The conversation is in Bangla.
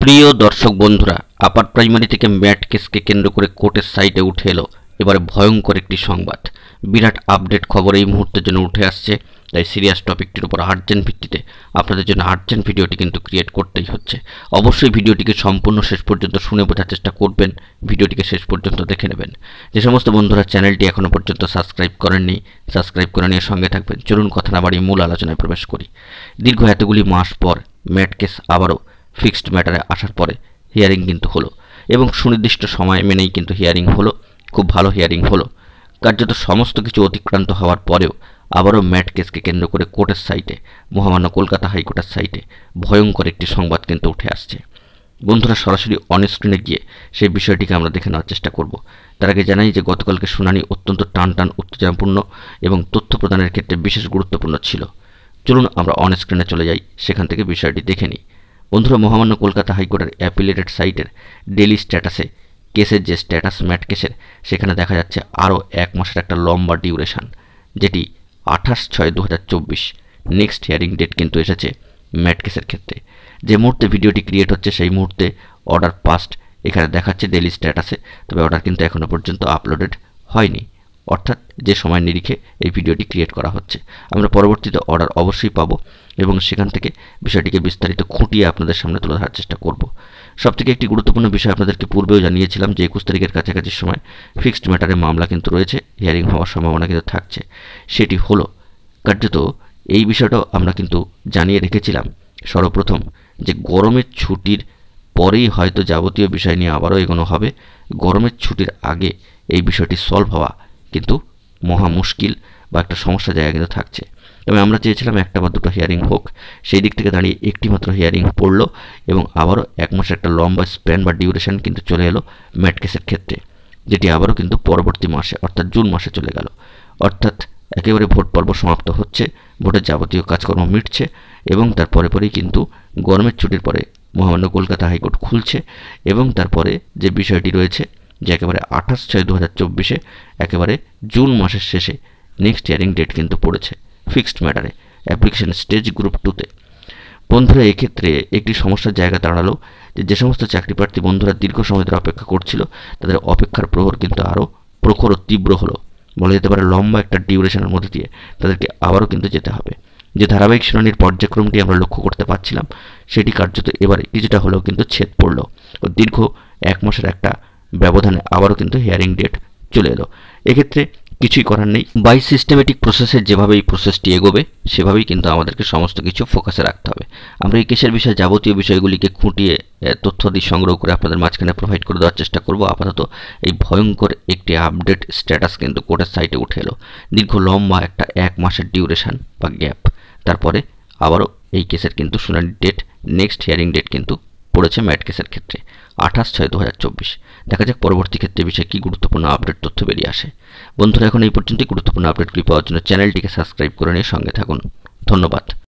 প্রিয় দর্শক বন্ধুরা, আপার প্রাইমারি থেকে ম্যাট কেসকে কেন্দ্র করে কোর্টের সাইটে উঠে এলো এবারে ভয়ঙ্কর একটি সংবাদ। বিরাট আপডেট খবর এই মুহূর্তের জন্য উঠে আসছে, তাই সিরিয়াস টপিকটির উপর আর্জেন্ট ভিত্তিতে আপনাদের জন্য আর্জেন্ট ভিডিওটি কিন্তু ক্রিয়েট করতেই হচ্ছে। অবশ্যই ভিডিওটিকে সম্পূর্ণ শেষ পর্যন্ত শুনে বোঝার চেষ্টা করবেন, ভিডিওটিকে শেষ পর্যন্ত দেখে নেবেন। যে সমস্ত বন্ধুরা চ্যানেলটি এখনও পর্যন্ত সাবস্ক্রাইব করেননি, সাবস্ক্রাইব করে নিয়ে সঙ্গে থাকবেন। চলুন কথা না বাড়িয়ে মূল আলোচনায় প্রবেশ করি। দীর্ঘ এতগুলি মাস পর ম্যাট কেস আবারও ফিক্সড ম্যাটারে আসার পরে হিয়ারিং কিন্তু হলো এবং সুনির্দিষ্ট সময় মেনেই কিন্তু হিয়ারিং হলো। খুব ভালো হিয়ারিং হলো। কার্যত সমস্ত কিছু অতিক্রান্ত হওয়ার পরেও আবারও ম্যাট কেসকে কেন্দ্র করে কোর্টের সাইটে, মহামান্য কলকাতা হাইকোর্টের সাইটে ভয়ঙ্কর একটি সংবাদ কিন্তু উঠে আসছে। বন্ধুরা, সরাসরি অনস্ক্রিনে গিয়ে সেই বিষয়টিকে আমরা দেখে নেওয়ার চেষ্টা করব। তার আগে জানাই যে গতকালকে শুনানি অত্যন্ত টান উত্তেজনাপূর্ণ এবং তথ্য প্রদানের ক্ষেত্রে বিশেষ গুরুত্বপূর্ণ ছিল। চলুন আমরা অনস্ক্রিনে চলে যাই, সেখান থেকে বিষয়টি দেখে নিই। বন্ধুরা, মহামান্য কলকাতা হাইকোর্টের অ্যাপিলেটেড সাইটের ডেলি স্ট্যাটাসে কেসের যে স্ট্যাটাস ম্যাট কেসের, সেখানে দেখা যাচ্ছে আরও 1 মাসের একটা লম্বা ডিউরেশান, যেটি 28/6/2024 নেক্সট হিয়ারিং ডেট কিন্তু এসেছে ম্যাট কেসের ক্ষেত্রে। যে মুহূর্তে ভিডিওটি ক্রিয়েট হচ্ছে সেই মুহূর্তে অর্ডার পাস্ট এখানে দেখাচ্ছে ডেলি স্ট্যাটাসে, তবে অর্ডার কিন্তু এখনও পর্যন্ত আপলোডেড হয়নি, অর্থাৎ যে সময় নিরিখে এই ভিডিওটি ক্রিয়েট করা হচ্ছে। আমরা পরবর্তীতে অর্ডার অবশ্যই পাবো এবং সেখান থেকে বিষয়টিকে বিস্তারিত খুঁটিয়ে আপনাদের সামনে তুলে ধরার চেষ্টা করব। সবথেকে একটি গুরুত্বপূর্ণ বিষয় আপনাদেরকে পূর্বেও জানিয়েছিলাম যে 21 তারিখের কাছাকাছি সময় ফিক্সড ম্যাটারে মামলা কিন্তু রয়েছে, হিয়ারিং হওয়ার সম্ভাবনা কিন্তু থাকছে। সেটি হলো কার্যত এই বিষয়টাও আমরা কিন্তু জানিয়ে রেখেছিলাম সর্বপ্রথম যে গরমের ছুটির পরেই হয়তো যাবতীয় বিষয় নিয়ে আবারও এগোনো হবে। গরমের ছুটির আগে এই বিষয়টি সলভ হওয়া কিন্তু মহা মুশকিল বা একটা সমস্যা জায়গা কিন্তু থাকছে। তবে আমরা চেয়েছিলাম একটা বা দুটো হিয়ারিং হোক, সেই দিক থেকে দাঁড়িয়ে একটি মাত্র হিয়ারিং পড়লো এবং আবারও 1 মাসের একটা লম্বা স্প্যান বা ডিউরেশন কিন্তু চলে এলো ম্যাট কেসের ক্ষেত্রে, যেটি আবারও কিন্তু পরবর্তী মাসে অর্থাৎ জুন মাসে চলে গেল। অর্থাৎ একেবারে ভোট পর্ব সমাপ্ত হচ্ছে, ভোটের যাবতীয় কাজকর্ম মিটছে এবং তার পরেই কিন্তু গরমের ছুটির পরে মহামান্য কলকাতা হাইকোর্ট খুলছে এবং তারপরে যে বিষয়টি রয়েছে যে একেবারে 28/6/2024 একেবারে জুন মাসের শেষে নেক্সট হিয়ারিং ডেট কিন্তু পড়েছে ফিক্সড ম্যাটারে অ্যাপ্লিকেশন স্টেজ গ্রুপ 2-তে। বন্ধুরা, এক্ষেত্রে একটি সমস্যার জায়গা দাঁড়ালো যে সমস্ত চাকরি প্রার্থী বন্ধুরা দীর্ঘ সময় ধরে অপেক্ষা করছিল, তাদের অপেক্ষার প্রহর কিন্তু আরও প্রখর ও তীব্র হলো। বলা যেতে পারে লম্বা একটা ডিউরেশনের মধ্যে দিয়ে তাদেরকে আবারও কিন্তু যেতে হবে। যে ধারাবাহিক শুনানির পর্যায়ক্রমটি আমরা লক্ষ্য করতে পারছিলাম, সেটি কার্যত এবারে কিছুটা হলেও কিন্তু ছেদ পড়ল ও দীর্ঘ 1 মাসের একটা ব্যবধানে আবারও কিন্তু হিয়ারিং ডেট চলে এলো। এক্ষেত্রে কিছুই করার নেই, বাই সিস্টেমেটিক প্রসেসের যেভাবে এই প্রসেসটি এগোবে সেভাবেই কিন্তু আমাদেরকে সমস্ত কিছু ফোকাসে রাখতে হবে। আমরা এই কেসের বিষয়ে যাবতীয় বিষয়গুলিকে খুঁটিয়ে তথ্যাদি সংগ্রহ করে আপনাদের মাঝখানে প্রোভাইড করে দেওয়ার চেষ্টা করব। আপাতত এই ভয়ঙ্কর একটি আপডেট স্ট্যাটাস কিন্তু কোর্টের সাইটে উঠে এলো। দীর্ঘ লম্বা একটা 1 মাসের ডিউরেশন বা গ্যাপ, তারপরে আবারও এই কেসের কিন্তু শুনানির ডেট নেক্সট হিয়ারিং ডেট কিন্তু পড়েছে ম্যাট কেসের ক্ষেত্রে 28/6/2024। দেখা যাক পরবর্তী ক্ষেত্রে বিষয়ে কী গুরুত্বপূর্ণ আপডেট তথ্য বেরিয়ে আসে। বন্ধুরা, এখন এই পর্যন্তই। গুরুত্বপূর্ণ আপডেটগুলি পাওয়ার জন্য চ্যানেলটিকে সাবস্ক্রাইব করে নিয়ে সঙ্গে থাকুন। ধন্যবাদ।